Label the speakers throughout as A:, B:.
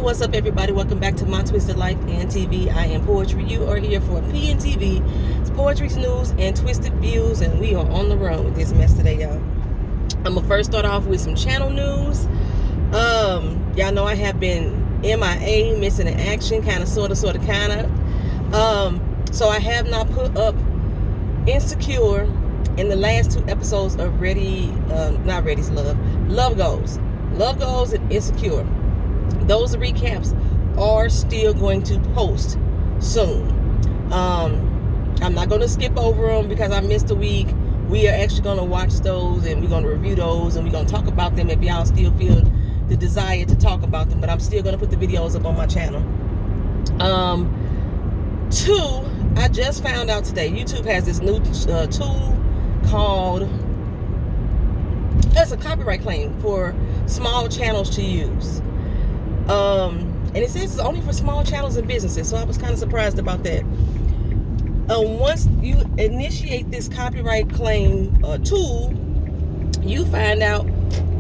A: what's up, everybody? Welcome back to My Twisted Life PNTV. I am Poetry. You are here for PNTV. It's Poetry's news and twisted views, and we are on the road with this mess today, y'all. I'm gonna first start off with some channel news. Y'all know I have been MIA, missing in action, kind of, sort of. So I have not put up Insecure in the last 2 episodes of not Ready's Love Goals and Insecure. Those recaps are still going to post soon. I'm not going to skip over them because I missed a week. We are actually going to watch those, and we're going to review those, and we're going to talk about them if y'all still feel the desire to talk about them. But I'm still going to put the videos up on my channel. 2, I just found out today, YouTube has this new tool called, it's a copyright claim for small channels to use. And it says it's only for small channels and businesses, so I was kind of surprised about that. Once you initiate this copyright claim tool, you find out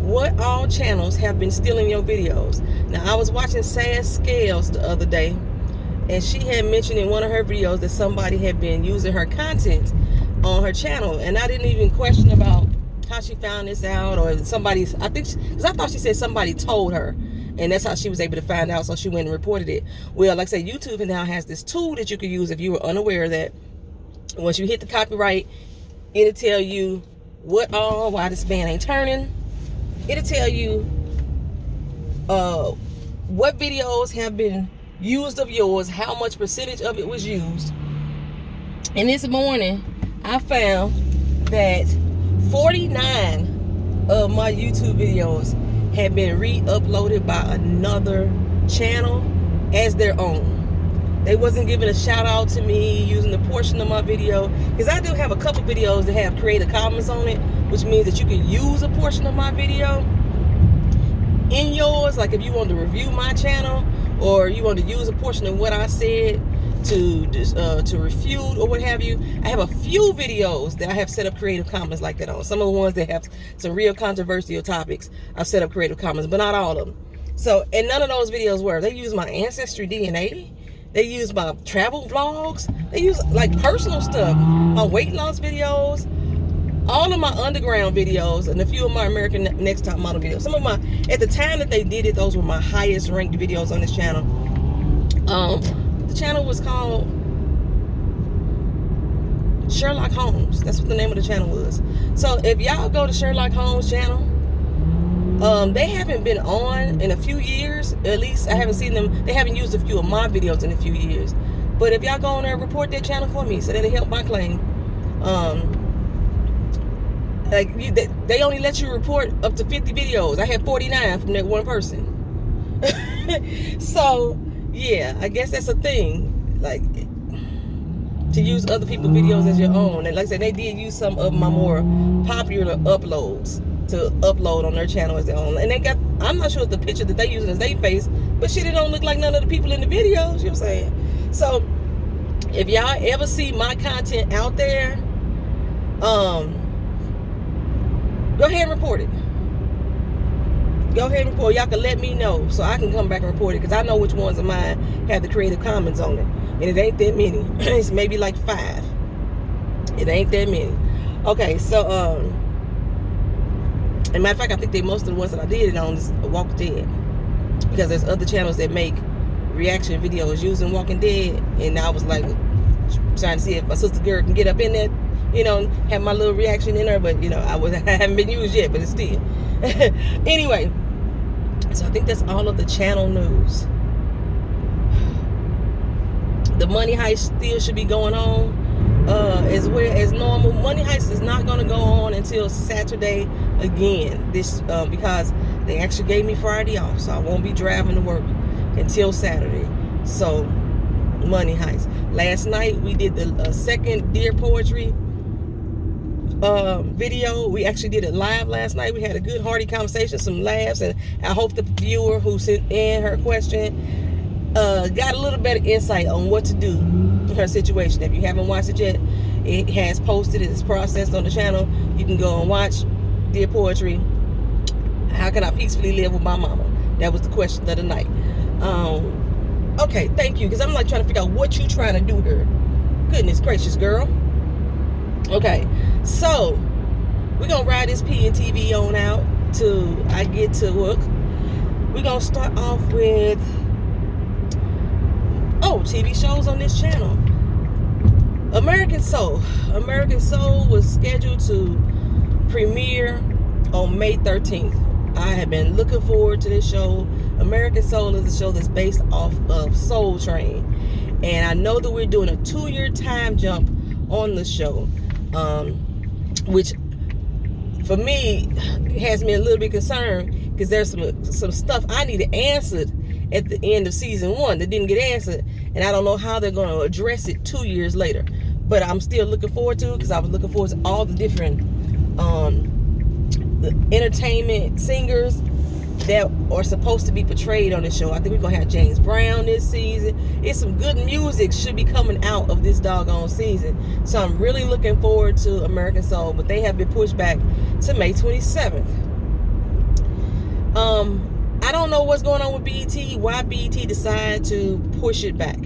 A: what all channels have been stealing your videos. Now, I was watching Sad Scales the other day, and she had mentioned in one of her videos that somebody had been using her content on her channel, and I didn't even question about how she found this out, or somebody's, because I thought she said somebody told her, and that's how she was able to find out, so she went and reported it. Well, like I said, YouTube now has this tool that you can use if you were unaware of that. Once you hit the copyright, it'll tell you why this band ain't turning. It'll tell you what videos have been used of yours, how much percentage of it was used. And this morning, I found that 49 of my YouTube videos had been re-uploaded by another channel as their own. They wasn't giving a shout out to me using a portion of my video, because I do have a couple videos that have Creative Commons on it, which means that you can use a portion of my video in yours. Like if you want to review my channel, or you want to use a portion of what I said to refute or what have you. I have a few videos that I have set up Creative Commons like that on. Some of the ones that have some real controversial topics, I've set up Creative Commons, but not all of them. So, and none of those videos were. They use my ancestry DNA. They use my travel vlogs. They use like personal stuff, my weight loss videos, all of my underground videos, and a few of my American Next Top Model videos. Some of my, at the time that they did it, those were my highest ranked videos on this channel. The channel was called Sherlock Holmes. That's what the name of the channel was. So if y'all go to Sherlock Holmes channel, they haven't been on in a few years. At least I haven't seen them. They haven't used a few of my videos in a few years. But if y'all go on there and report that channel for me, so that'll help my claim. They only let you report up to 50 videos. I had 49 from that one person. So yeah, I guess that's a thing, like to use other people's videos as your own. And like I said, they did use some of my more popular uploads to upload on their channel as their own. And they got, I'm not sure if the picture that they using as their face, but shit, it don't look like none of the people in the videos, you know what I'm saying? So if y'all ever see my content out there, go ahead and report it. Go ahead and report. Y'all can let me know so I can come back and report it, because I know which ones of mine have the Creative Commons on it. And it ain't that many. It's maybe like 5. It ain't that many. Okay, so as a matter of fact, I think most of the ones that I did it on is Walking Dead, because there's other channels that make reaction videos using Walking Dead, and I was like trying to see if my sister girl can get up in there, you know, have my little reaction in her, but you know, I haven't been used yet, but it's still. Anyway, so I think that's all of the channel news. The money heist still should be going on as well as normal. Money heist is not going to go on until Saturday again, because they actually gave me Friday off, so I won't be driving to work until Saturday. So money heist. Last night we did the second Dear Poetry video. We actually did it live last night. We had a good hearty conversation, some laughs, and I hope the viewer who sent in her question got a little better insight on what to do in her situation. If you haven't watched it yet, it has posted, it's processed on the channel. You can go and watch Dear Poetry. How can I peacefully live with my mama? That was the question of the night. Okay, thank you, because I'm like trying to figure out what you trying to do here. Goodness gracious, girl. Okay, so we're gonna ride this PNTV on out till I get to work. We're gonna start off with TV shows on this channel. American Soul. American Soul was scheduled to premiere on May 13th. I have been looking forward to this show. American Soul is a show that's based off of Soul Train. And I know that we're doing a 2-year time jump on the show, which for me has me a little bit concerned, because there's some stuff I needed answered at the end of season 1 that didn't get answered, and I don't know how they're going to address it 2 years later. But I'm still looking forward to it, because I was looking forward to all the different the entertainment singers that are supposed to be portrayed on the show. I think we're gonna have James Brown this season. It's some good music should be coming out of this doggone season, so I'm really looking forward to American Soul. But they have been pushed back to May 27th. I don't know what's going on with BET. Why BET decided to push it back?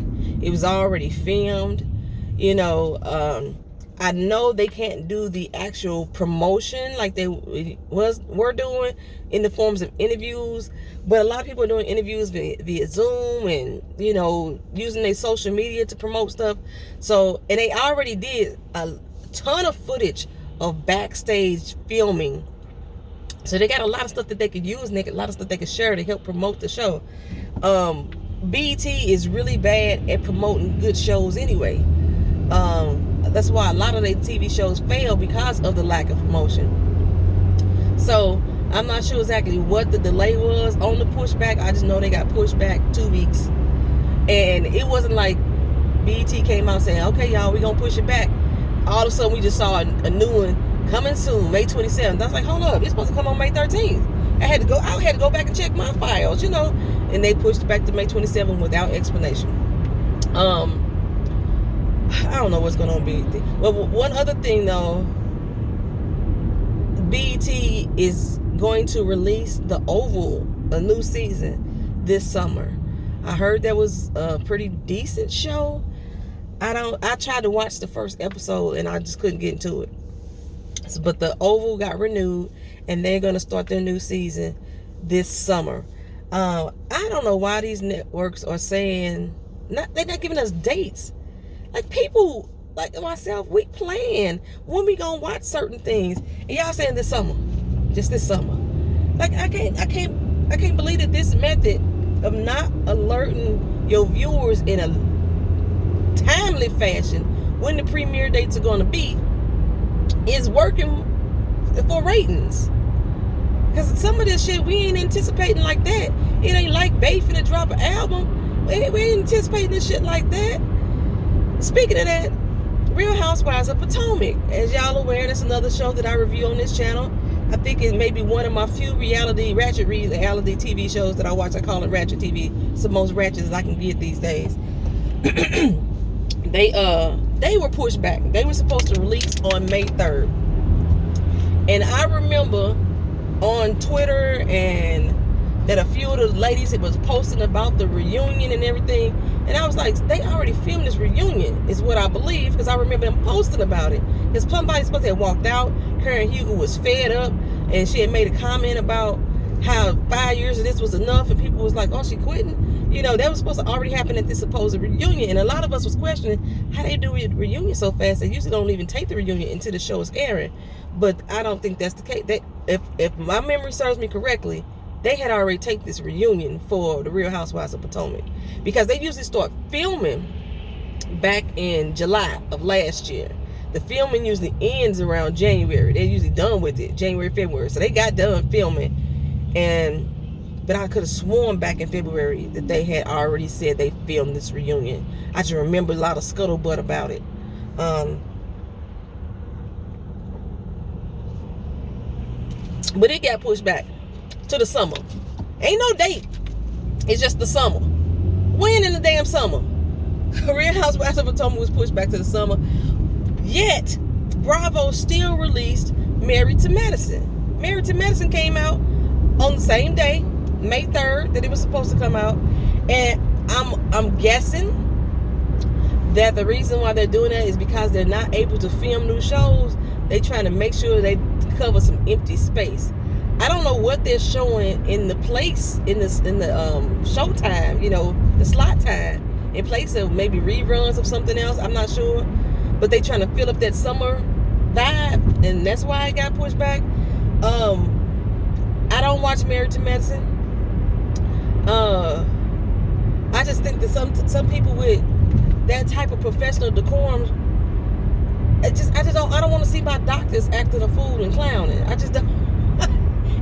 A: It was already filmed. I know they can't do the actual promotion like they were doing in the forms of interviews, but a lot of people are doing interviews via Zoom and using their social media to promote stuff. So, and they already did a ton of footage of backstage filming. So they got a lot of stuff that they could use, and a lot of stuff they could share to help promote the show. BET is really bad at promoting good shows anyway. That's why a lot of their TV shows fail, because of the lack of promotion. So I'm not sure exactly what the delay was on the pushback. I just know they got pushed back 2 weeks, and it wasn't like BET came out saying, okay, y'all, we're gonna push it back. All of a sudden we just saw a new one coming soon, May 27th. I was like, hold up, it's supposed to come on May 13th. I had to go back and check my files, and they pushed it back to May 27th without explanation. I don't know what's going on with BET. Well, one other thing though, BET is going to release The Oval, a new season, this summer. I heard that was a pretty decent show. I tried to watch the first episode and I just couldn't get into it. But The Oval got renewed, and they're going to start their new season this summer. I don't know why these networks are saying they're not giving us dates. Like, people like myself, we plan when we gonna watch certain things, and y'all saying this summer, just this summer. Like, I can't believe that this method of not alerting your viewers in a timely fashion when the premiere dates are gonna be is working for ratings. Because some of this shit we ain't anticipating like that. It ain't like Bae finna drop an album. We ain't anticipating this shit like that. Speaking of that, Real Housewives of Potomac. As y'all aware, that's another show that I review on this channel. I think it may be one of my few ratchet reality TV shows that I watch. I call it Ratchet TV. It's the most ratchet as I can get these days. They were pushed back. They were supposed to release on May 3rd. And I remember on Twitter and that a few of the ladies was posting about the reunion and everything, and I was like, they already filmed this reunion, is what I believe, because I remember them posting about it. Because somebody supposed to have walked out. Karen Hugo was fed up, and she had made a comment about how 5 years of this was enough, and people was like, oh, she quitting. That was supposed to already happen at this supposed reunion, and a lot of us was questioning how they do a reunion so fast. They usually don't even take the reunion until the show is airing. But I don't think that's the case. If my memory serves me correctly, they had already taken this reunion for the Real Housewives of Potomac, because they usually start filming back in July of last year. The filming usually ends around January. They're usually done with it January, February. So they got done filming, but I could have sworn back in February that they had already said they filmed this reunion. I just remember a lot of scuttlebutt about it. But it got pushed back to the summer. Ain't no date. It's just the summer. When in the damn summer? Real Housewives of Potomac was pushed back to the summer. Yet, Bravo still released Married to Medicine. Married to Medicine came out on the same day May 3rd that it was supposed to come out, and I'm guessing that the reason why they're doing that is because they're not able to film new shows. They're trying to make sure they cover some empty space. I don't know what they're showing in the place in the showtime, the slot time, in place of maybe reruns of something else. I'm not sure, but they trying to fill up that summer vibe, and that's why it got pushed back. I don't watch Married to Medicine. I just think that some people with that type of professional decorum, I don't want to see my doctors acting a fool and clowning. I just don't.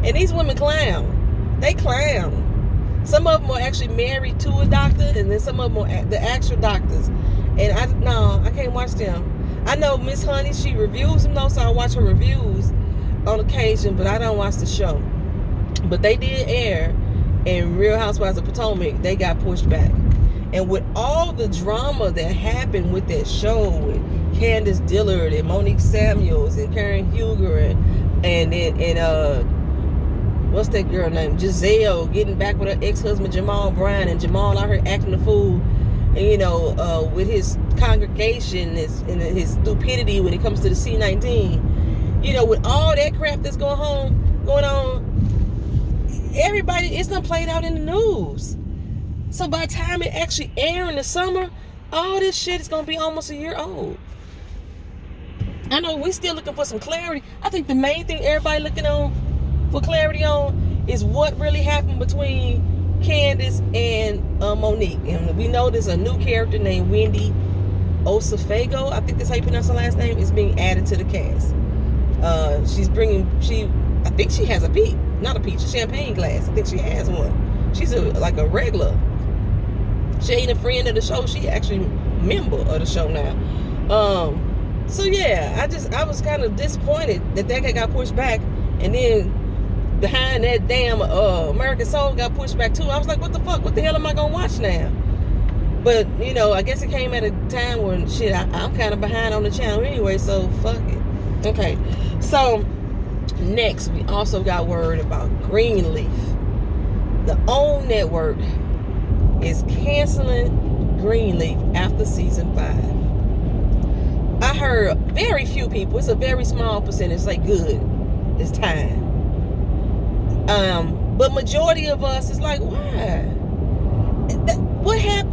A: And these women clown. They clown. Some of them are actually married to a doctor, and then some of them are the actual doctors. And I can't watch them. I know Miss Honey, she reviews them though, so I watch her reviews on occasion, but I don't watch the show. But they did air, and Real Housewives of Potomac, they got pushed back. And with all the drama that happened with that show, with Candace Dillard and Monique Samuels and Karen Huger and what's that girl name? Giselle getting back with her ex-husband Jamal Bryan, and Jamal out here acting a fool, and with his congregation and his stupidity when it comes to the C-19, with all that crap that's going on, everybody, it's done played out in the news. So by the time it actually airs in the summer, all this shit is gonna be almost a year old. I know we're still looking for some clarity. I think the main thing everybody looking on for clarity on is what really happened between Candace and Monique. And we know there's a new character named Wendy Osafago, I think that's how you pronounce her last name, is being added to the cast. I think she has a peach, not a peach, a champagne glass. I think she has one. She's like a regular. She ain't a friend of the show. She actually a member of the show now. So yeah, I was kind of disappointed that guy got pushed back, and then behind that damn American Soul got pushed back too. I was like, what the fuck? What the hell am I gonna watch now? But I guess it came at a time when I'm kind of behind on the channel anyway, so fuck it. Okay, so next we also got word about Greenleaf. The OWN network is canceling Greenleaf after season 5. I heard very few people, it's a very small percentage, say good, it's time. But majority of us is like, why?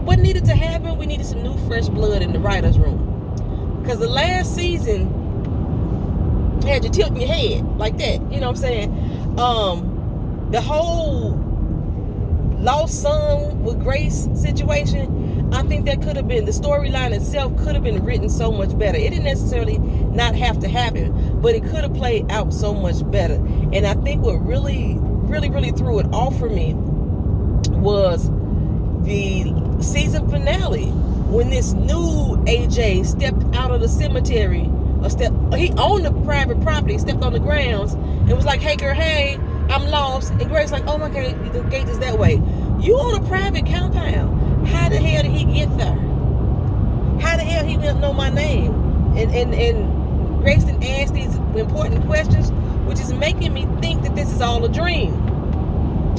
A: What needed to happen? We needed some new fresh blood in the writer's room. Because the last season had you tilting your head like that. You know what I'm saying? The whole lost son with Grace situation, I think that could have been, the storyline itself could have been written so much better. It didn't necessarily not have to happen, but it could have played out so much better. And I think what really threw it off for me was the season finale, when this new AJ stepped out of the cemetery, he owned the private property, stepped on the grounds and was like, hey girl, hey, I'm lost. And Grace like, oh my God, the gate is that way. You own a private compound. How the hell did he get there? How the hell he didn't know my name? And Grace didn't ask these important questions, which is making me think that this is all a dream.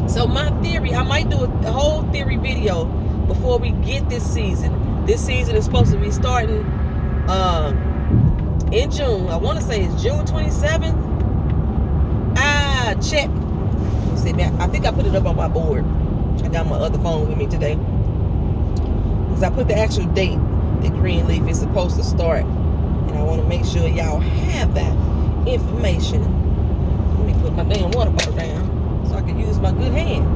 A: So my theory, I might do a whole theory video before we get this season. This season is supposed to be starting in June. I want to say it's June 27th. Check. Let's see, I think I put it up on my board. I got my other phone with me today, because I put the actual date that Greenleaf is supposed to start, and I want to make sure y'all have that information. Let me put my damn water bottle down so I can use my good hand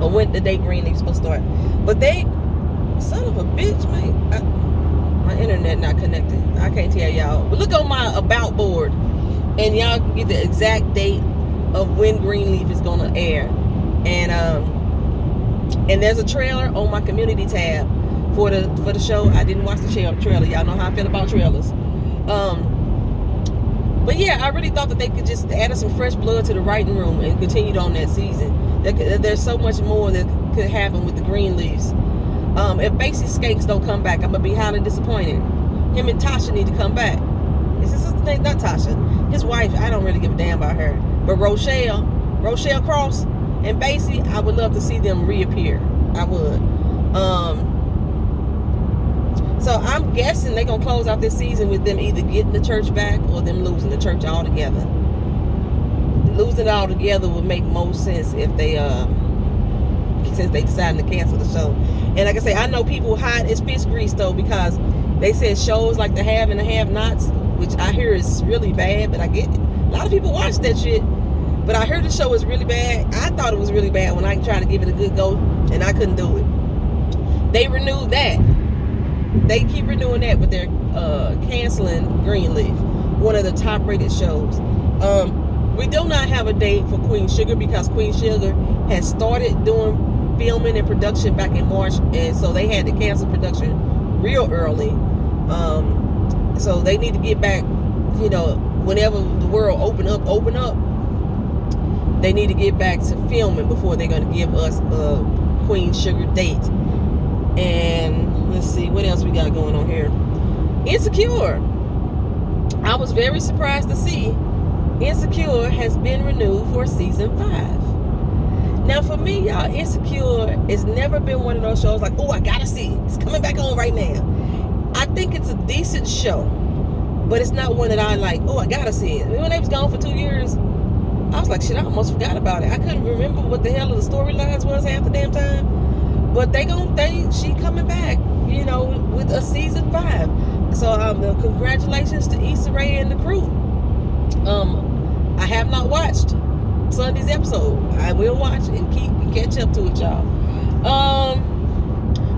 A: on when the day Greenleaf's supposed to start. But they, son of a bitch, man, my internet not connected. I can't tell y'all. But look on my about board, and y'all can get the exact date of when Greenleaf is gonna air. And there's a trailer on my community tab for the show. I didn't watch the trailer. Y'all know how I feel about trailers. But yeah, I really thought that they could just add some fresh blood to the writing room and continued on that season. There's so much more that could happen with the Greenleafs. If Basic Skanks don't come back, I'm gonna be highly disappointed. Him and Tasha need to come back. Is his sister name? Not Tasha. His wife, I don't really give a damn about her. But Rochelle Cross And basically, I would love to see them reappear. I would. So I'm guessing they're going to close out this season with them either getting the church back or them losing the church altogether. Losing it all together would make most sense if they, since they decided to cancel the show. And like I say, I know people hide it's fish grease though, because they said shows like The Have and the Have-Nots, which I hear is really bad, but I get it. A lot of people watch that shit, but I heard the show was really bad. I thought it was really bad when I tried to give it a good go, and I couldn't do it. They renewed that. They keep renewing that, but they're canceling Greenleaf, one of the top-rated shows. We do not have a date for Queen Sugar because Queen Sugar has started doing filming and production back in March, and so they had to cancel production real early. So they need to get back, you know, whenever the world open up, they need to get back to filming before they're going to give us a Queen Sugar date. And let's see, what else we got going on here? Insecure. I was very surprised to see Insecure has been renewed for season 5. Now for me, y'all, Insecure has never been one of those shows like, oh, I gotta see it. It's coming back on right now. I think it's a decent show, but it's not one that I like, oh, I gotta see it. When they was gone for 2 years, I was like, shit, I almost forgot about it. I couldn't remember what the hell of the storylines was half the damn time. But she coming back, you know, with a season 5. So congratulations to Issa Rae and the crew. I have not watched Sunday's episode. I will watch and catch up to it, y'all.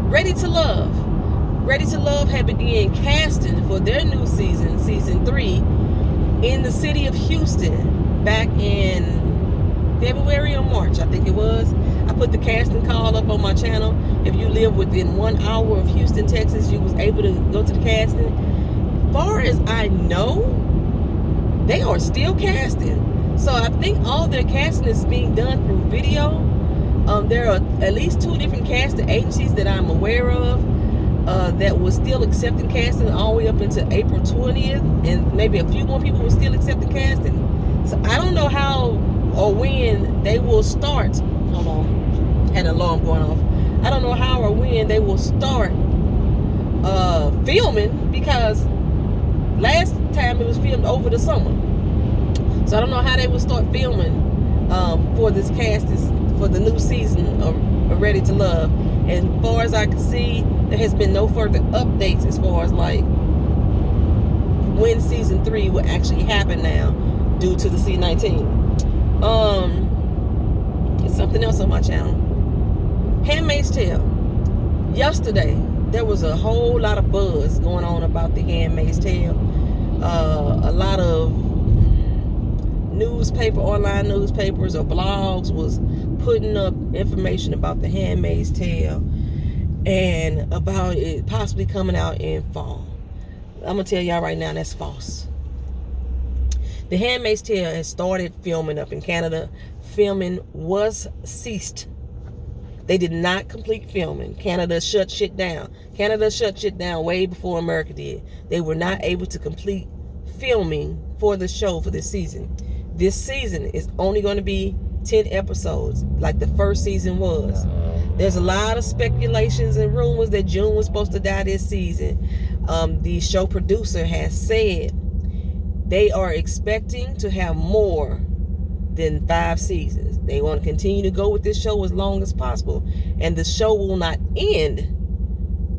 A: Ready to Love had begun casting for their new season 3, in the city of Houston back in February or March, I think it was. I put the casting call up on my channel. If you live within 1 hour of Houston, Texas, you was able to go to the casting. As far as I know, they are still casting. So I think all their casting is being done through video. There are at least 2 different casting agencies that I'm aware of that was still accepting casting all the way up into April 20th. And maybe a few more people were still accepting casting. So I don't know how or when they will start. Hold on. Had an alarm going off. I don't know how or when they will start filming, because last time it was filmed over the summer. So I don't know how they will start filming for this cast, for the new season of Ready to Love. And as far as I can see, there has been no further updates as far as like when season 3 will actually happen now, due to the C-19. It's something else on my channel. Handmaid's Tale. Yesterday, there was a whole lot of buzz going on about the Handmaid's Tale. A lot of online newspapers or blogs was putting up information about the Handmaid's Tale and about it possibly coming out in fall. I'm gonna tell y'all right now, that's false. The Handmaid's Tale has started filming up in Canada. Filming was ceased. They did not complete filming. Canada shut shit down. Canada shut shit down way before America did. They were not able to complete filming for the show for this season. This season is only going to be 10 episodes, like the first season was. There's a lot of speculations and rumors that June was supposed to die this season. The show producer has said they are expecting to have more than 5 seasons. They want to continue to go with this show as long as possible. And the show will not end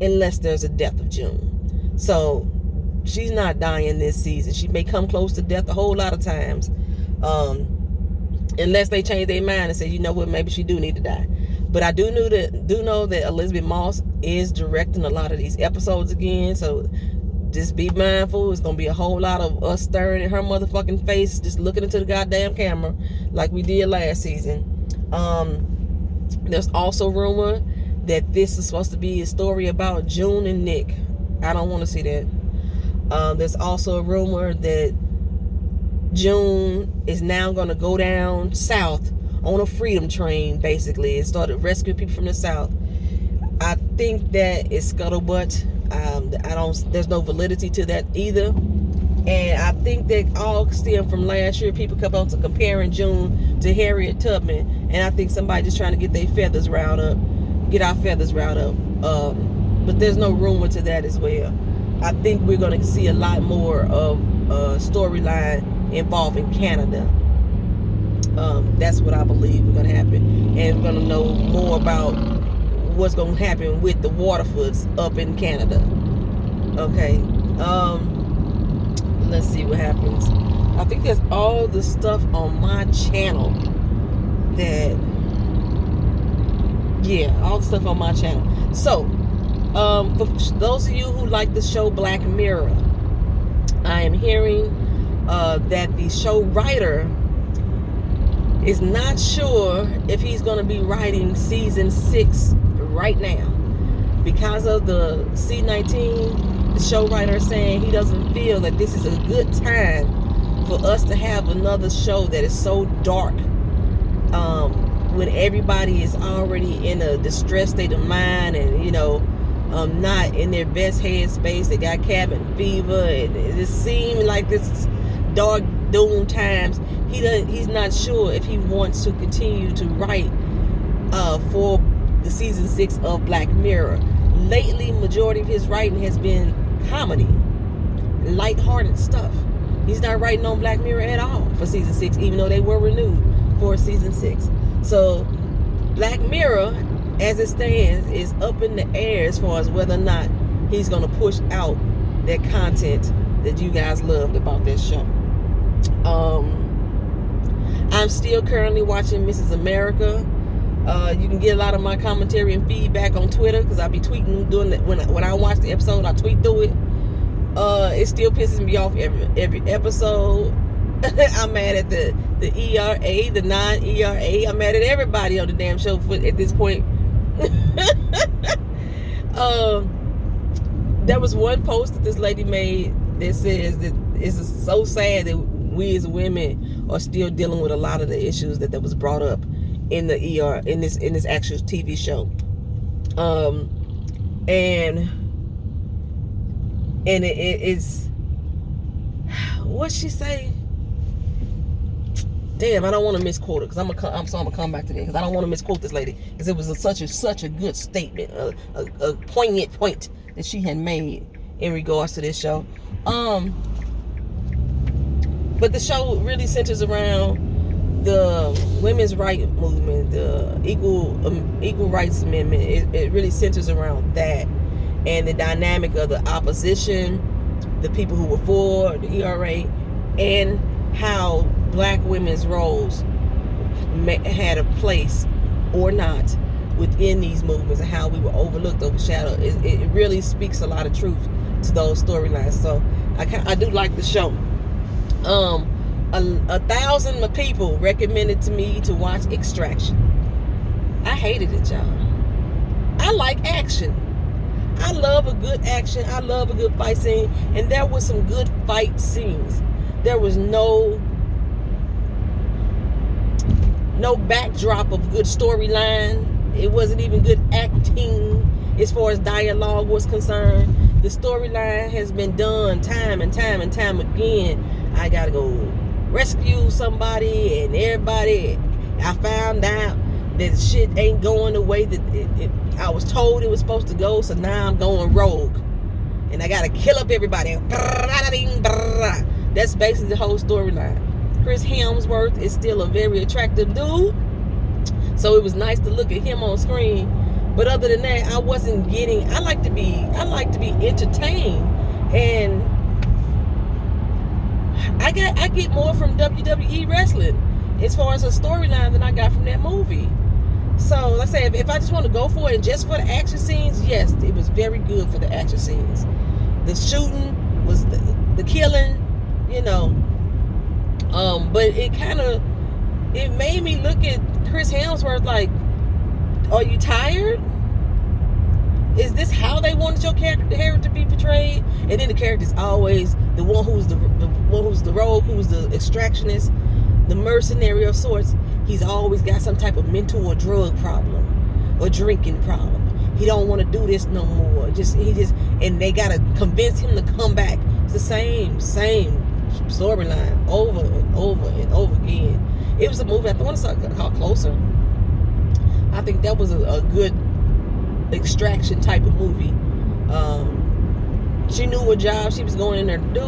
A: unless there's a death of June. So she's not dying this season. She may come close to death a whole lot of times. Unless they change their mind and say, you know what, maybe she do need to die. But I do know that Elizabeth Moss is directing a lot of these episodes again. So just be mindful. It's going to be a whole lot of us staring at her motherfucking face, just looking into the goddamn camera like we did last season. There's also rumor that this is supposed to be a story about June and Nick. I don't want to see that. There's also a rumor that June is now going to go down south on a freedom train, basically, and started rescuing people from the south. I think that is scuttlebutt. There's no validity to that either. And I think that all stem from last year. People kept on comparing June to Harriet Tubman, and I think somebody just trying to get their feathers riled up, get our feathers riled up. But there's no rumor to that as well. I think we're going to see a lot more of storyline involving Canada. That's what I believe is going to happen, and we're going to know more about what's going to happen with the Waterfoods up in Canada. Okay. Let's see what happens. I think that's all the stuff on my channel all the stuff on my channel. So, for those of you who like the show Black Mirror, I am hearing that the show writer is not sure if he's going to be writing season 6 right now because of the C-19. The show writer is saying he doesn't feel that this is a good time for us to have another show that is so dark when everybody is already in a distressed state of mind and, not in their best headspace. They got cabin fever, and it just seems like this is dark doom times. He's not sure if he wants to continue to write for the season 6 of Black Mirror. Lately, majority of his writing has been comedy, lighthearted stuff. He's not writing on Black Mirror at all for season 6, even though they were renewed for season 6. So Black Mirror, as it stands, is up in the air as far as whether or not he's going to push out that content that you guys loved about that show. I'm still currently watching Mrs. America. You can get a lot of my commentary and feedback on Twitter, because I be tweeting doing that. When I watch the episode, I tweet through it. It still pisses me off every episode. I'm mad at the ERA, the non-ERA. I'm mad at everybody on the damn show at this point. There was one post that this lady made that says that it's so sad that we as women are still dealing with a lot of the issues that was brought up in the in this actual TV show. And it's what she say? Damn, I don't want to misquote it, because I'm gonna come back to that, because I don't want to misquote this lady, because it was such a good statement, a poignant point that she had made in regards to this show. But the show really centers around the women's rights movement, the equal rights amendment. It really centers around that, and the dynamic of the opposition, the people who were for the ERA, and how Black women's roles had a place or not within these movements, and how we were overlooked, overshadowed. It really speaks a lot of truth to those storylines. So I do like the show. 1,000 people recommended to me to watch Extraction. I hated it, y'all. I like action. I love a good action. I love a good fight scene, and there was some good fight scenes. There was no backdrop of good storyline. It wasn't even good acting as far as dialogue was concerned. The storyline has been done time and time and time again. I gotta go rescue somebody, and everybody, I found out that shit ain't going the way that I was told it was supposed to go, so now I'm going rogue, and I gotta kill up everybody. That's basically the whole storyline. Chris Hemsworth is still a very attractive dude, so it was nice to look at him on screen. But other than that, I wasn't getting. I like to be entertained, and I get more from WWE wrestling as far as a storyline than I got from that movie. So, like I say, if I just want to go for it and just for the action scenes, yes, it was very good for the action scenes. The shooting was the killing, but it made me look at Chris Hemsworth like, are you tired? Is this how they wanted your character to be portrayed? And then the character's always the one who's the rogue, who's the extractionist, the mercenary of sorts. He's always got some type of mental or drug problem or drinking problem. He don't want to do this no more. And they gotta convince him to come back the same storyline over and over and over again. It was a movie I want to call Closer. I think that was a good extraction type of movie. She knew what job she was going in there to do,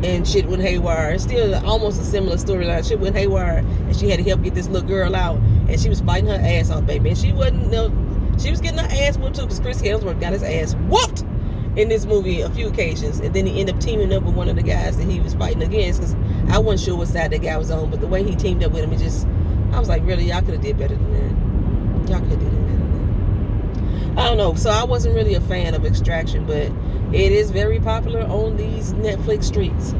A: and shit went haywire. It's still almost a similar storyline. Shit went haywire, and she had to help get this little girl out, and she was fighting her ass off, baby. And she wasn't, she was getting her ass whooped too, because Chris Hemsworth got his ass whooped in this movie a few occasions, and then he ended up teaming up with one of the guys that he was fighting against, because I wasn't sure what side that guy was on, but the way he teamed up with him, I was like, really, y'all could have did better than that. Y'all could have did better than that. I don't know. So I wasn't really a fan of Extraction, but it is very popular on these Netflix streets.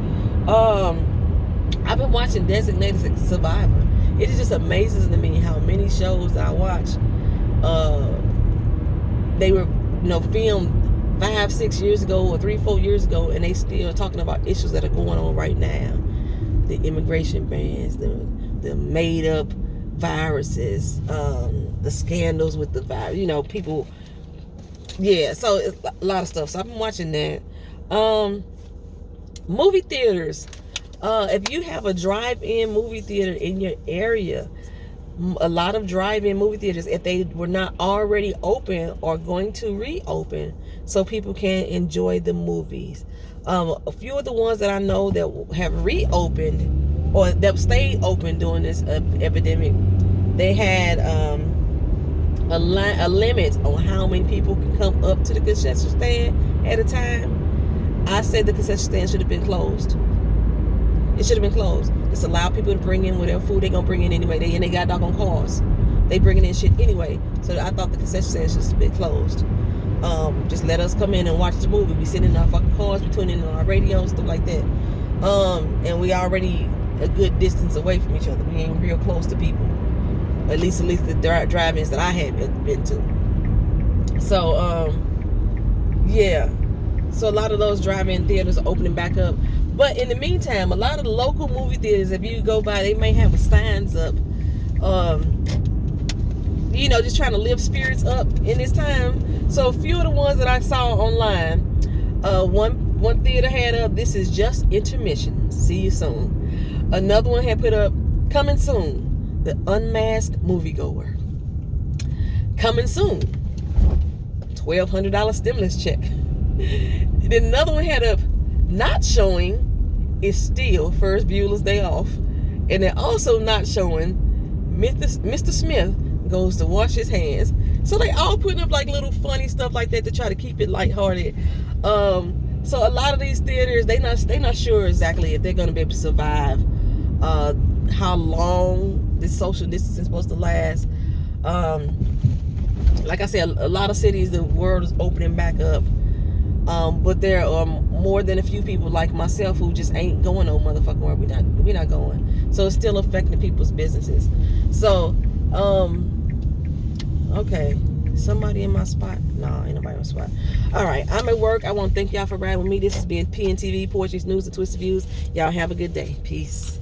A: I've been watching Designated Survivor. It just amazes to me how many shows I watch. They were, filmed 5-6 years ago or 3-4 years ago, and they still talking about issues that are going on right now. The immigration bans, the made up viruses, the scandals with the virus, people. Yeah, so it's a lot of stuff. So I've been watching that. Movie theaters. If you have a drive-in movie theater in your area, a lot of drive-in movie theaters, if they were not already open, are going to reopen so people can enjoy the movies. A few of the ones that I know that have reopened or that stayed open during this epidemic, they had a limit on how many people can come up to the concession stand at a time. I said the concession stand should have been closed. It should have been closed. Just allow people to bring in whatever food they're going to bring in anyway. They got doggone cars. They bringing in shit anyway. So I thought the concession stand should have been closed. Just let us come in and watch the movie. We sitting in our fucking cars, we tuning in on our radio, stuff like that. And we already a good distance away from each other. We ain't real close to people. At least the drive-ins that I had been to. So, yeah. So a lot of those drive-in theaters are opening back up. But in the meantime, a lot of the local movie theaters, if you go by, they may have signs up, just trying to lift spirits up in this time. So a few of the ones that I saw online, one theater had up, "This is just intermission. See you soon." Another one had put up, "Coming soon, the unmasked moviegoer. Coming soon, $1,200 stimulus check." Then another one had up, "Not showing is still Ferris Bueller's Day Off." And they're also not showing Mr. Smith goes to wash his hands. So they all putting up like little funny stuff like that to try to keep it lighthearted. So a lot of these theaters, they not sure exactly if they're going to be able to survive, how long this social distance is supposed to last. Like I said, a lot of cities, the world is opening back up. But there are more than a few people like myself who just ain't going no motherfucking where. We're not going. So it's still affecting people's businesses. So, okay. Somebody in my spot? No, ain't nobody in my spot. All right, I'm at work. I want to thank y'all for riding with me. This has been PNTV, Poetry's News and Twisted Views. Y'all have a good day. Peace.